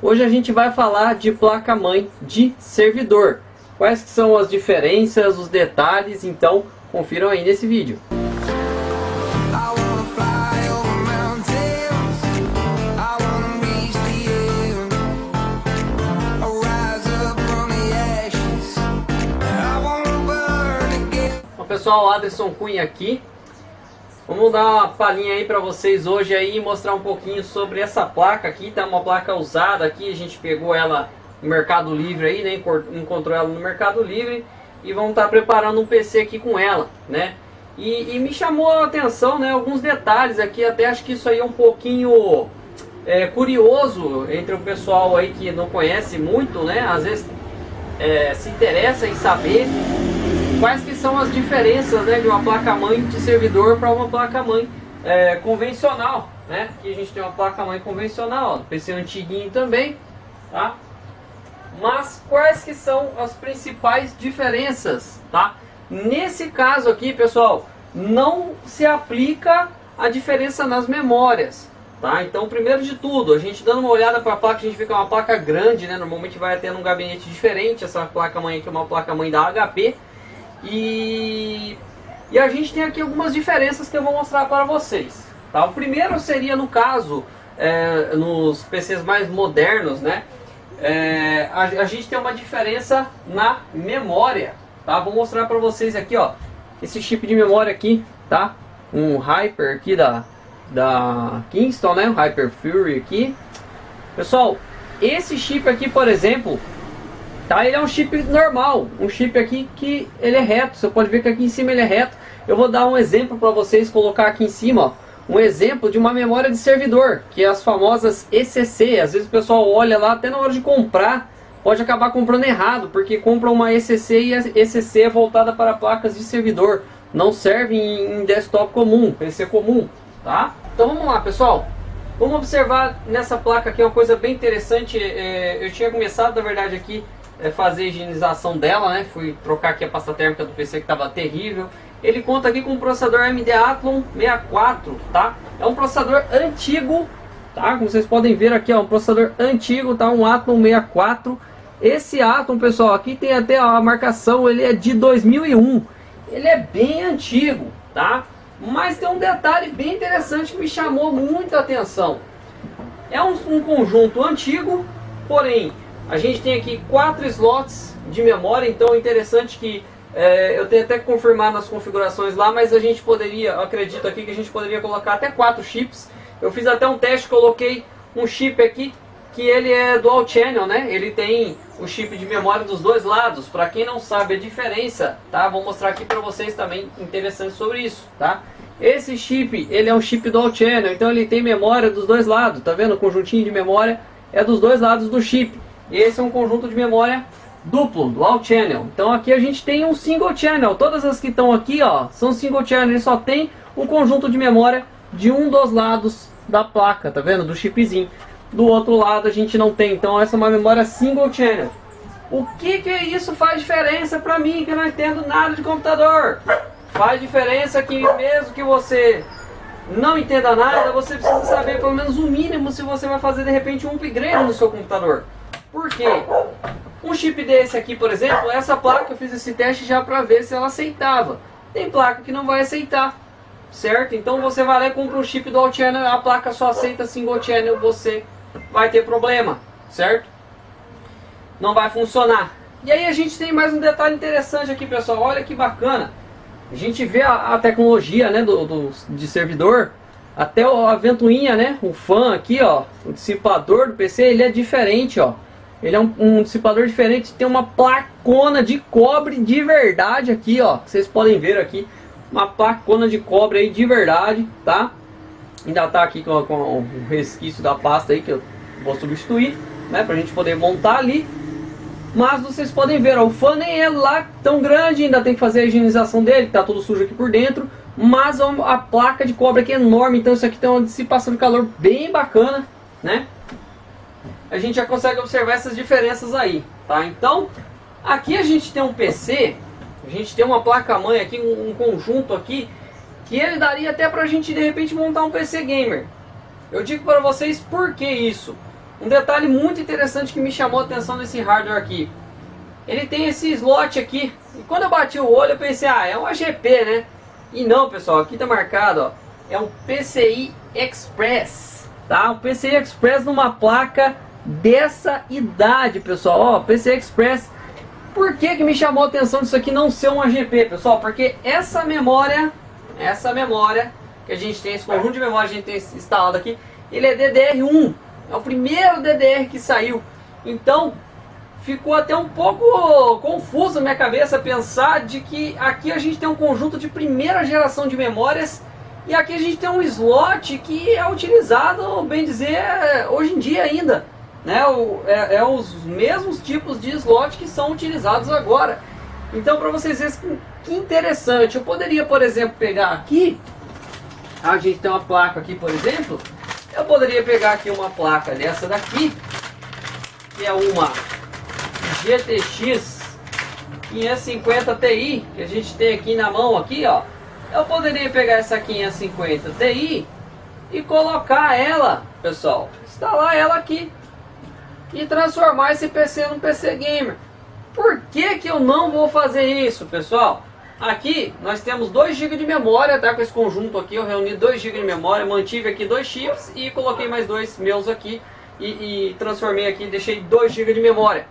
Hoje a gente vai falar de placa-mãe de servidor. Quais que são as diferenças, os detalhes, então confiram aí nesse vídeo. Bom, pessoal, Aderson Cunha aqui. Vamos dar uma palhinha aí para vocês hoje aí e mostrar um pouquinho sobre essa placa aqui. Tá uma placa usada aqui, a gente pegou ela no Mercado Livre aí, né? Encontrou ela no Mercado Livre e vamos estar preparando um PC aqui com ela, né? E me chamou a atenção, né, alguns detalhes aqui, até acho que isso aí é um pouquinho curioso entre o pessoal aí que não conhece muito, né? Às vezes se interessa em saber quais que são as diferenças, né, de uma placa-mãe de servidor para uma placa-mãe convencional, né? Aqui a gente tem uma placa-mãe convencional, ó, PC antiguinho também, tá? Mas quais que são as principais diferenças, tá? Nesse caso aqui, pessoal, não se aplica a diferença nas memórias, tá? Então, primeiro de tudo, a gente dando uma olhada para a placa, a gente vê que é uma placa grande, né? Normalmente vai ter num gabinete diferente. Essa placa-mãe aqui é uma placa-mãe da HP. E a gente tem aqui algumas diferenças que eu vou mostrar para vocês, tá? O primeiro seria, no caso, nos PCs mais modernos, né? A gente tem uma diferença na memória, tá? Vou mostrar para vocês aqui, ó, esse chip de memória aqui, tá? Um Hyper aqui da Kingston, né? Um Hyper Fury aqui. Pessoal, esse chip aqui, por exemplo, tá? Ele é um chip normal, um chip aqui que ele é reto. Você pode ver que aqui em cima ele é reto. Eu vou dar um exemplo para vocês, colocar aqui em cima, ó, um exemplo de uma memória de servidor, que é as famosas ECC. Às vezes o pessoal olha lá, até na hora de comprar, pode acabar comprando errado, porque compra uma ECC e a ECC é voltada para placas de servidor, não serve em desktop comum, PC comum, tá? Então vamos lá, pessoal. Vamos observar nessa placa aqui uma coisa bem interessante. Eu tinha começado, na verdade, aqui fazer a higienização dela, né? Fui trocar aqui a pasta térmica do PC que estava terrível. Ele conta aqui com um processador AMD Athlon 64, tá? É um processador antigo, tá? Como vocês podem ver aqui, ó, um processador antigo, tá? Um Athlon 64. Esse Athlon, pessoal, aqui tem até a marcação, ele é de 2001. Ele é bem antigo, tá? Mas tem um detalhe bem interessante que me chamou muita atenção. É um conjunto antigo, porém a gente tem aqui 4 slots de memória. Então é interessante que eu tenho até que confirmar nas configurações lá, mas a gente poderia, eu acredito aqui que a gente poderia colocar até 4 chips. Eu fiz até um teste, coloquei um chip aqui que ele é dual channel, né? Ele tem o chip de memória dos dois lados. Para quem não sabe a diferença, tá? Vou mostrar aqui para vocês também interessante sobre isso, tá? Esse chip, ele é um chip dual channel, então ele tem memória dos dois lados, tá vendo? O conjuntinho de memória é dos dois lados do chip. Esse é um conjunto de memória duplo, dual channel. Então aqui a gente tem um single channel. Todas as que estão aqui, ó, são single channel. Ele só tem o conjunto de memória de um dos lados da placa, tá vendo? Do chipzinho. Do outro lado a gente não tem. Então essa é uma memória single channel. O que isso faz diferença para mim, que eu não entendo nada de computador? Faz diferença que mesmo que você não entenda nada, você precisa saber pelo menos o mínimo se você vai fazer de repente um upgrade no seu computador. Por quê? Um chip desse aqui, por exemplo, essa placa eu fiz esse teste já para ver se ela aceitava. Tem placa que não vai aceitar, certo? Então você vai lá e compra um chip dual channel, a placa só aceita single channel, você vai ter problema, certo? Não vai funcionar. E aí a gente tem mais um detalhe interessante aqui, pessoal. Olha que bacana. A gente vê a tecnologia, né, de servidor. Até a ventoinha, né, o fan aqui, ó, o dissipador do PC, ele é diferente, ó. Ele é um dissipador diferente, tem uma placona de cobre de verdade aqui, ó. Vocês podem ver aqui, uma placona de cobre aí de verdade, tá? Ainda tá aqui com o resquício da pasta aí que eu vou substituir, né, pra gente poder montar ali. Mas vocês podem ver, ó, o fan nem é lá tão grande, ainda tem que fazer a higienização dele, tá tudo sujo aqui por dentro. Mas a placa de cobre aqui é enorme, então isso aqui tem uma dissipação de calor bem bacana, né? A gente já consegue observar essas diferenças aí, tá? Então, aqui a gente tem um PC, a gente tem uma placa-mãe aqui, um conjunto aqui, que ele daria até pra gente de repente montar um PC gamer. Eu digo para vocês por que isso. um detalhe muito interessante que me chamou a atenção nesse hardware aqui. Ele tem esse slot aqui. E quando eu bati o olho eu pensei, ah, é um AGP, né? E não, pessoal, aqui tá marcado, ó. É um PCI Express, tá? Um PCI Express numa placa dessa idade, pessoal. Ó, PCI Express. Por que que me chamou a atenção disso aqui não ser um AGP, pessoal? Porque essa memória que a gente tem, esse conjunto de memória que a gente tem instalado aqui, ele é DDR1. É o primeiro DDR que saiu. Então, ficou até um pouco confuso na minha cabeça pensar de que aqui a gente tem um conjunto de primeira geração de memórias e aqui a gente tem um slot que é utilizado, bem dizer, hoje em dia ainda, né? É os mesmos tipos de slot que são utilizados agora. Então, para vocês verem que interessante, eu poderia, por exemplo, pegar aqui, a gente tem uma placa aqui, por exemplo, eu poderia pegar aqui uma placa dessa daqui, que é uma GTX 550 Ti, que a gente tem aqui na mão aqui, ó. Eu poderia pegar essa 550 Ti e colocar ela, pessoal, instalar ela aqui e transformar esse PC num PC gamer. Por que que eu não vou fazer isso, pessoal? Aqui nós temos 2 GB de memória, tá? Com esse conjunto aqui eu reuni 2 GB de memória, mantive aqui 2 chips e coloquei mais 2 meus aqui e transformei aqui, deixei 2 GB de memória.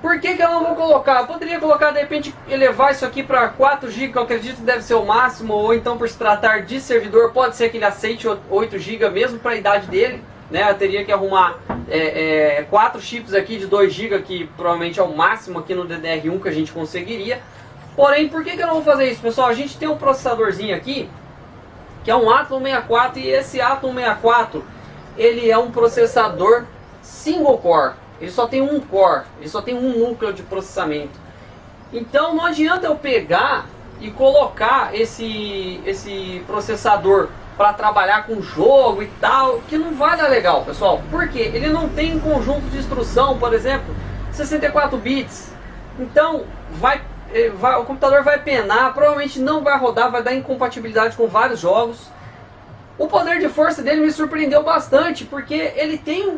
Por que que eu não vou colocar? Eu poderia colocar, de repente, elevar isso aqui para 4 GB, que eu acredito que deve ser o máximo, ou então por se tratar de servidor, pode ser que ele aceite 8 GB mesmo para a idade dele, né? Eu teria que arrumar 4 chips aqui de 2 GB, que provavelmente é o máximo aqui no DDR1 que a gente conseguiria. Porém, por que que eu não vou fazer isso, pessoal? A gente tem um processadorzinho aqui, que é um Athlon 64, e esse Athlon 64, ele é um processador single core. Ele só tem um core, ele só tem um núcleo de processamento. Então não adianta eu pegar e colocar esse processador para trabalhar com jogo e tal, que não vai dar legal, pessoal. Por quê? Ele não tem um conjunto de instrução, por exemplo, 64 bits. Então o computador vai penar, provavelmente não vai rodar, vai dar incompatibilidade com vários jogos. O poder de força dele me surpreendeu bastante, porque ele tem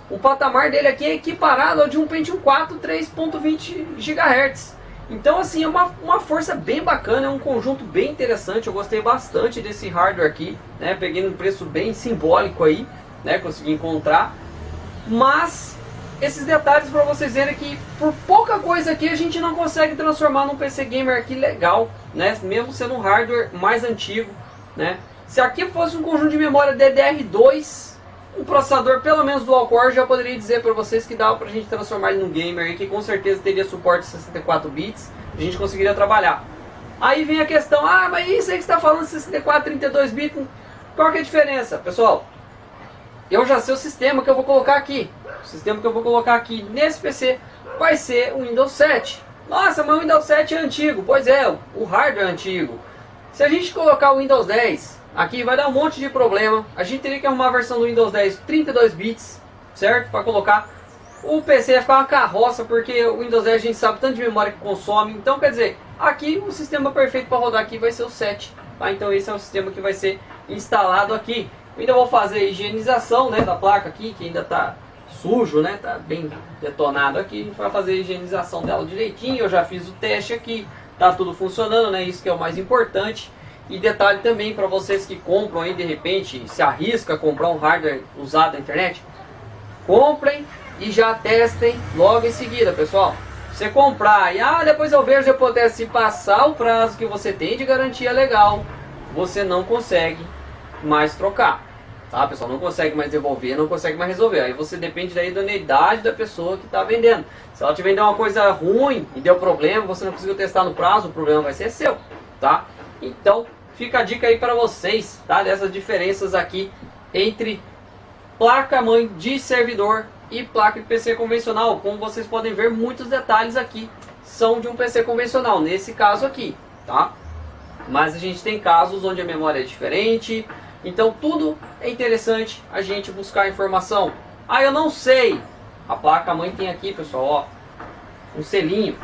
o patamar dele aqui é equiparado ao de um Pentium 4 3.20 GHz. Então assim, é uma força bem bacana, é um conjunto bem interessante. Eu gostei bastante desse hardware aqui, né? Peguei num preço bem simbólico aí, né? Consegui encontrar. Mas esses detalhes para vocês verem que por pouca coisa aqui a gente não consegue transformar num PC gamer aqui legal, né? Mesmo sendo um hardware mais antigo, né? Se aqui fosse um conjunto de memória DDR2, um processador pelo menos dual core, já poderia dizer para vocês que dava pra gente transformar ele num gamer aí, que com certeza teria suporte de 64 bits, a gente conseguiria trabalhar. Aí vem a questão, ah, mas isso aí que você está falando, 64, 32 bits, qual que é a diferença? Pessoal, eu já sei o sistema que eu vou colocar aqui. O sistema que eu vou colocar aqui nesse PC vai ser o Windows 7. Nossa, mas o Windows 7 é antigo. Pois é, o hardware é antigo. Se a gente colocar o Windows 10 aqui, vai dar um monte de problema. A gente teria que arrumar a versão do Windows 10 32 bits, certo? Para colocar. O PC vai ficar uma carroça, porque o Windows 10 a gente sabe tanto de memória que consome. Então, quer dizer, aqui o sistema perfeito para rodar aqui vai ser o 7. Tá? Então esse é o sistema que vai ser instalado aqui. Eu ainda vou fazer a higienização, né, da placa aqui, que ainda está sujo, né? Tá bem detonado aqui. A gente vai fazer a higienização dela direitinho. Eu já fiz o teste aqui. Tá tudo funcionando, né? Isso que é o mais importante. E detalhe também para vocês que compram aí, de repente, se arrisca a comprar um hardware usado na internet, comprem e já testem logo em seguida, pessoal. Você comprar e depois eu vejo, depois se passar o prazo que você tem de garantia legal, você não consegue mais trocar, tá, pessoal? Não consegue mais devolver, não consegue mais resolver. Aí você depende da idoneidade da pessoa que está vendendo. Se ela te vender uma coisa ruim e deu problema, você não conseguiu testar no prazo, o problema vai ser seu, tá? Então, fica a dica aí para vocês, tá? Dessas diferenças aqui entre placa-mãe de servidor e placa de PC convencional. Como vocês podem ver, muitos detalhes aqui são de um PC convencional, nesse caso aqui, tá? Mas a gente tem casos onde a memória é diferente, então tudo é interessante a gente buscar informação. Ah, eu não sei. A placa-mãe tem aqui, pessoal, ó, um selinho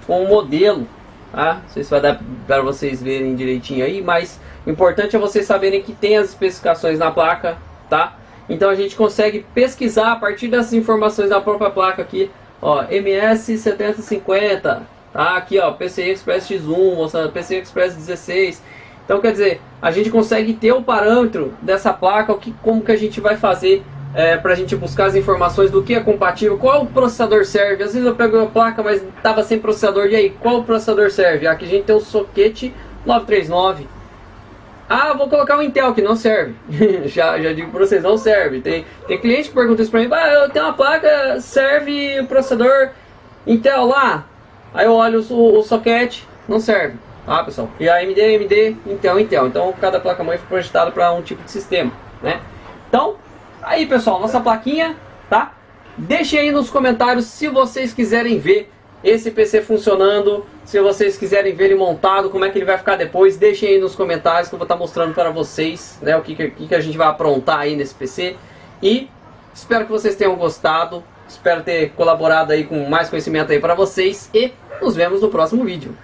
com o modelo, tá? Não sei se vai dar para vocês verem direitinho aí, mas o importante é vocês saberem que tem as especificações na placa, tá? Então a gente consegue pesquisar a partir dessas informações da própria placa aqui, ó, MS7050, tá? Aqui, ó, PCI Express X1, PCI Express 16. Então quer dizer, a gente consegue ter o parâmetro dessa placa, como que a gente vai fazer para a gente buscar as informações do que é compatível, qual processador serve. Às vezes eu pego a placa, mas estava sem processador, e aí, qual processador serve? Aqui a gente tem o socket 939. Ah, vou colocar o Intel, que não serve. já digo para vocês, não serve. Tem cliente que pergunta isso para mim, eu tenho uma placa, serve o processador Intel lá? Aí eu olho o socket, não serve. Tá, pessoal? E a AMD, Intel. Então cada placa-mãe foi projetada para um tipo de sistema, né? Então, aí pessoal, nossa plaquinha, tá? Deixem aí nos comentários se vocês quiserem ver esse PC funcionando, se vocês quiserem ver ele montado, como é que ele vai ficar depois. Deixem aí nos comentários que eu vou estar mostrando para vocês, né, o que a gente vai aprontar aí nesse PC. E espero que vocês tenham gostado, espero ter colaborado aí com mais conhecimento aí para vocês e nos vemos no próximo vídeo.